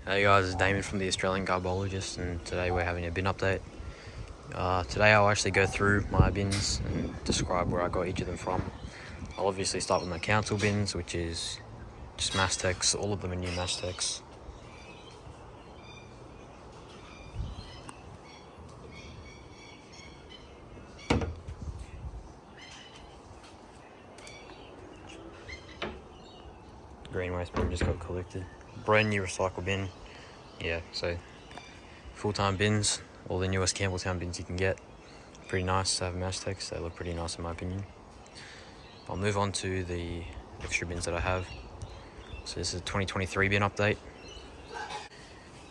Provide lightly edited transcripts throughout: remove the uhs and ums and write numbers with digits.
Hey guys, it's Damien from the Australian Carbologist, and today we're having a bin update. Today I'll actually go through my bins and describe where I got each of them from. I'll obviously start with my council bins, which is just Mastex. All of them are new Mastex. Green waste bin just got collected. Brand new recycle bin. Yeah, so full-time bins, all the newest Campbelltown bins you can get. Pretty nice to have Mastex. They look pretty nice in my opinion. I'll move on to the extra bins that I have. So this is a 2023 bin update.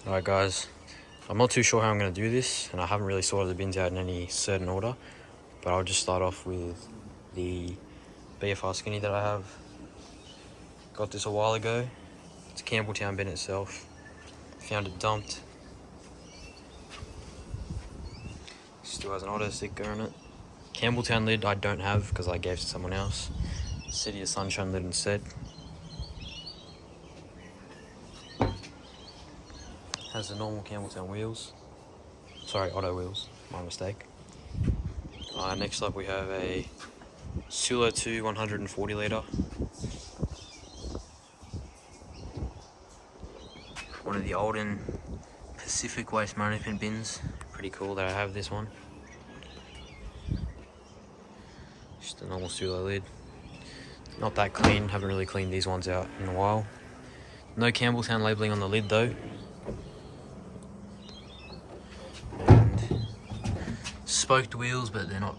Alright guys, I'm not too sure how I'm going to do this, and I haven't really sorted the bins out in any certain order, but I'll just start off with the BFR Skinny that I have. Got this a while ago. It's a Campbelltown bin itself. Found it dumped. Still has an auto sticker on it. Campbelltown lid I don't have because I gave to someone else. City of Sunshine lid instead. Has the normal Campbelltown wheels. Sorry, auto wheels. My mistake. Next up we have a Sulo 2 140 litre. One of the olden Pacific Waste Management bins. Pretty cool that I have this one. Just a normal Sulo lid. Not that clean, haven't really cleaned these ones out in a while. No Campbelltown labelling on the lid though. And spoked wheels, but they're not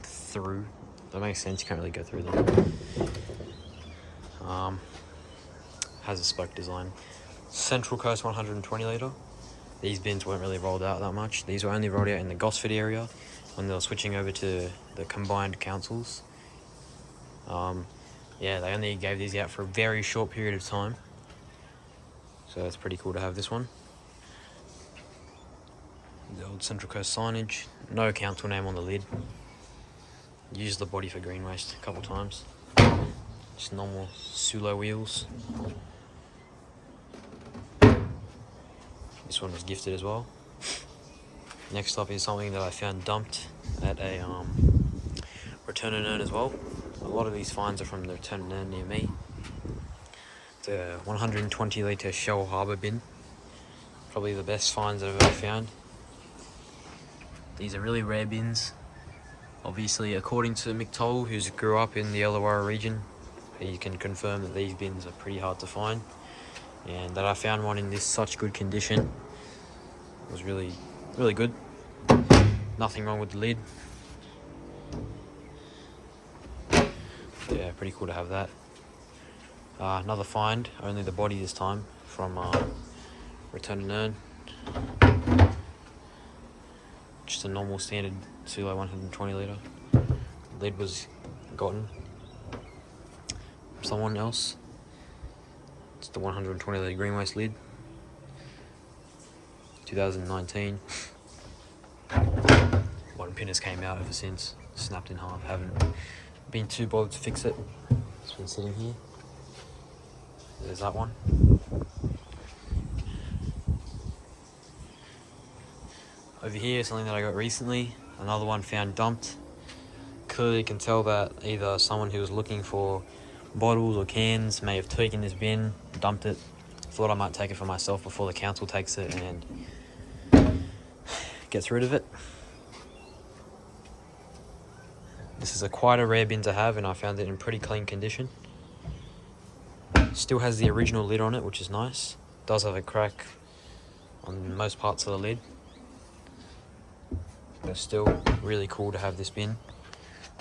through. That makes sense, you can't really go through them. Has a spoke design. Central Coast 120 litre. These bins weren't really rolled out that much. These were only rolled out in the Gosford area when they were switching over to the combined councils. Yeah, they only gave these out for a very short period of time. So it's pretty cool to have this one. The old Central Coast signage. No council name on the lid. Used the body for green waste a couple times. Just normal Sulo wheels. This one was gifted as well. Next up is something that I found dumped at a return and earn as well. A lot of these finds are from the return and earn near me. It's a 120 litre Shell Harbour bin. Probably the best finds I've ever found. These are really rare bins. Obviously, according to Mick Toll, who grew up in the Illawarra region, he can confirm that these bins are pretty hard to find. And that I found one in this such good condition was really, really good. Nothing wrong with the lid. Yeah, pretty cool to have that. Another find, only the body this time, from Return and Earn. Just a normal standard Sulo 120 litre. Lid was gotten from someone else. It's the 120 litre green waste lid. 2019. One pin has came out ever since. Snapped in half. Haven't been too bothered to fix it. It's been sitting here. There's that one. Over here, something that I got recently. Another one found dumped. Clearly you can tell that either someone who was looking for bottles or cans may have taken this bin, dumped it. Thought I might take it for myself before the council takes it and gets rid of it. This is quite a rare bin to have, and I found it in pretty clean condition. Still has the original lid on it, which is nice. Does have a crack on most parts of the lid. But still really cool to have this bin.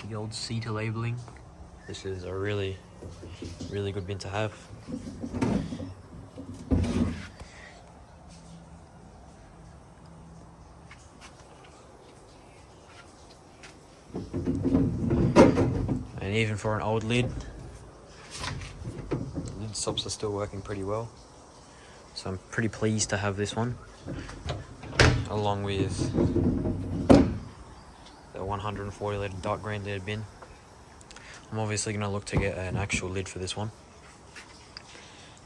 The old CETA labelling. This is a really, really good bin to have. And even for an old lid, lid stops are still working pretty well. So I'm pretty pleased to have this one, along with the 140 litre dark green lid bin. I'm obviously going to look to get an actual lid for this one.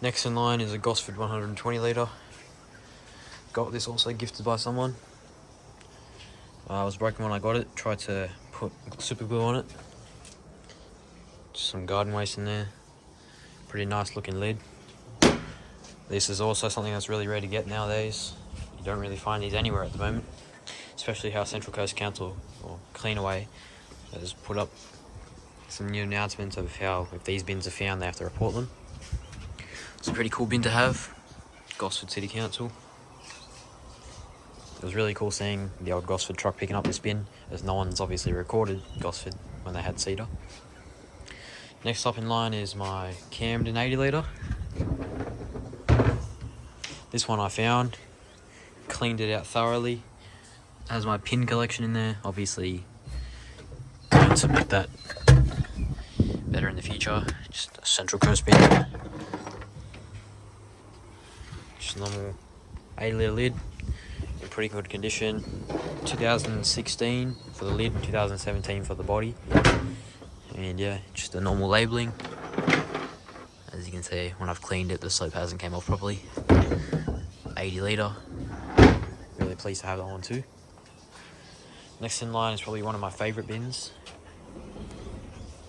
Next in line is a Gosford 120 litre. Got this also gifted by someone. It was broken when I got it. Tried to put super glue on it. Just some garden waste in there. Pretty nice looking lid. This is also something that's really rare to get nowadays. You don't really find these anywhere at the moment. Especially how Central Coast Council, or Cleanaway, has put up some new announcements of how if these bins are found they have to report them. It's a pretty cool bin to have. Gosford City Council. It was really cool seeing the old Gosford truck picking up this bin, as no one's obviously recorded Gosford when they had Cedar. Next up in line is my Camden 80 litre. This one I found, cleaned it out thoroughly. Has my pin collection in there, obviously going to make that better in the future. Just a Central Coast bin. Just a normal 80 litre lid in pretty good condition. 2016 for the lid, 2017 for the body. And yeah, just a normal labelling. As you can see, when I've cleaned it, the soap hasn't came off properly. 80 litre. Really pleased to have that one too. Next in line is probably one of my favourite bins.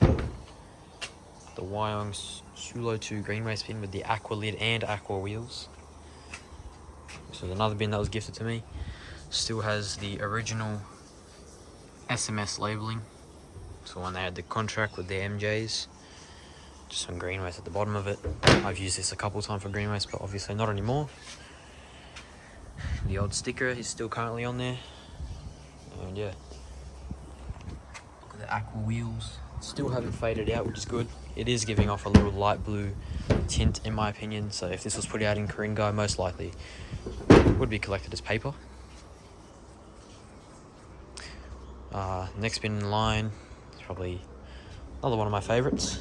The Wyong Sulo 2 green waste bin with the aqua lid and aqua wheels. This is another bin that was gifted to me. Still has the original SMS labelling. So when they had the contract with the MJs. Just some green waste at the bottom of it. I've used this a couple of times for green waste, but obviously not anymore. The old sticker is still currently on there. And yeah, look at the aqua wheels. Still haven't faded out, which is good. It is giving off a little light blue tint in my opinion, so if this was put out in Ku-ring-gai, most likely it would be collected as paper. Next bin in line is probably another one of my favourites.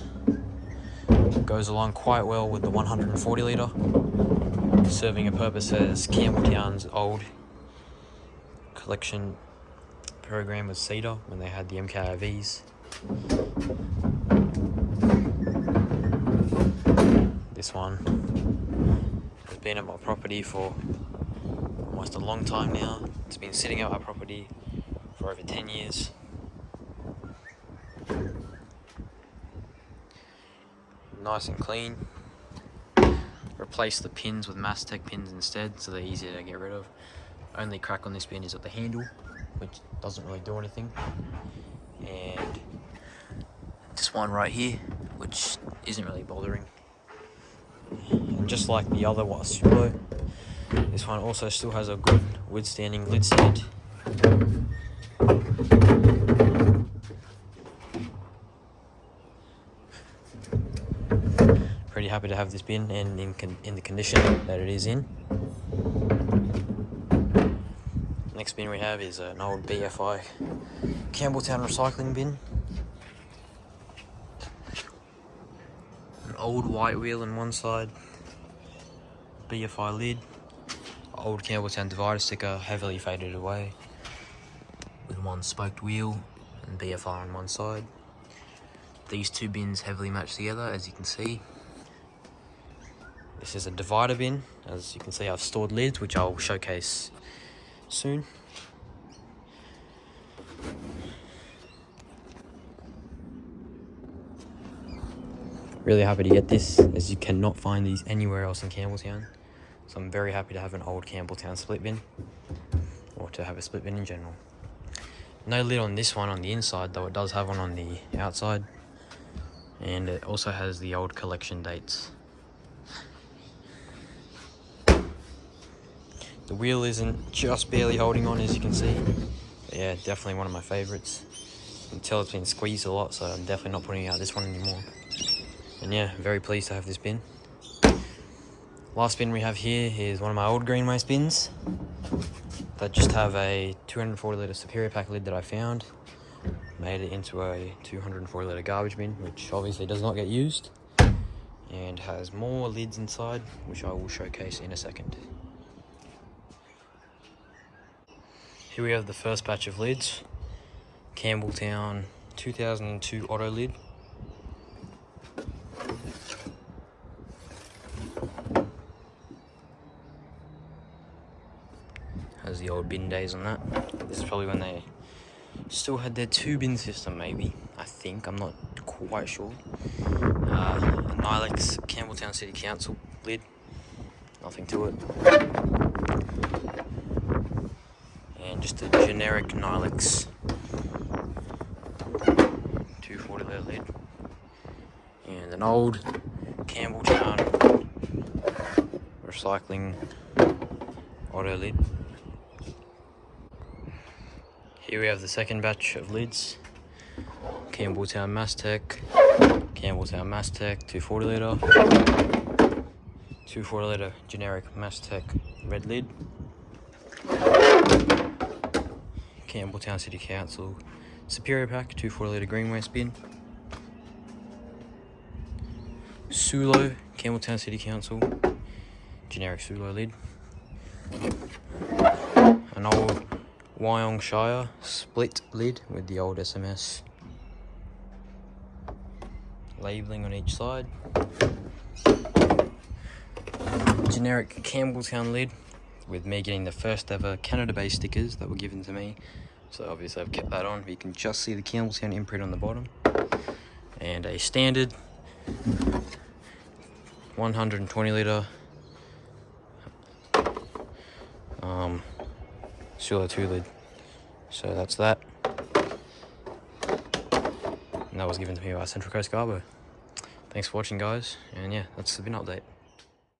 Goes along quite well with the 140 litre, serving a purpose as Campbelltown's old collection program with Cedar when they had the MKIVs. This one has been at my property for almost a long time now. It's been sitting at my property for over 10 years. Nice and clean. Replace the pins with Mastech pins instead, so they're easier to get rid of. Only crack on this bin is at the handle, which doesn't really do anything. And this one right here, which isn't really bothering. And just like the other Sulo, this one also still has a good withstanding lid stand. Pretty happy to have this bin and in the condition that it is in. Next bin we have is an old BFI Campbelltown recycling bin. An old white wheel on one side, BFI lid, old Campbelltown divider sticker heavily faded away, with one spoked wheel and BFI on one side. These two bins heavily match together, as you can see. This is a divider bin. As you can see, I've stored lids, which I'll showcase soon. Really happy to get this, as you cannot find these anywhere else in Campbelltown. So I'm very happy to have an old Campbelltown split bin, or to have a split bin in general. No lid on this one on the inside, though it does have one on the outside. And it also has the old collection dates. The wheel isn't just barely holding on, as you can see. But yeah, definitely one of my favourites. You can tell it's been squeezed a lot, so I'm definitely not putting out this one anymore. And yeah, very pleased to have this bin. Last bin we have here is one of my old green waste bins that just have a 240 litre Superior Pack lid that I found. Made it into a 240 litre garbage bin, which obviously does not get used, and has more lids inside, which I will showcase in a second. Here we have the first batch of lids. Campbelltown 2002 auto lid. as the old bin days on that. This is probably when they still had their 2-bin system, maybe. I think, I'm not quite sure. A Nilex Campbelltown City Council lid, nothing to it. And just a generic Nilex 240 litre lid. And an old Campbelltown recycling auto lid. Here we have the second batch of lids. Campbelltown Mastech, Campbelltown Mastech 240 litre, 240 litre generic Mastech red lid. Campbelltown City Council Superior Pack 240 litre green waste bin. Sulo Campbelltown City Council generic Sulo lid. An old Wyong Shire split lid with the old SMS labelling on each side. Generic Campbelltown lid with me getting the first ever Canada-based stickers that were given to me. So obviously I've kept that on, but you can just see the Campbelltown imprint on the bottom. And a standard 120 litre Sulo 2 lid. So that's that. And that was given to me by Central Coast Garbo. Thanks for watching, guys, and yeah, that's the bin update.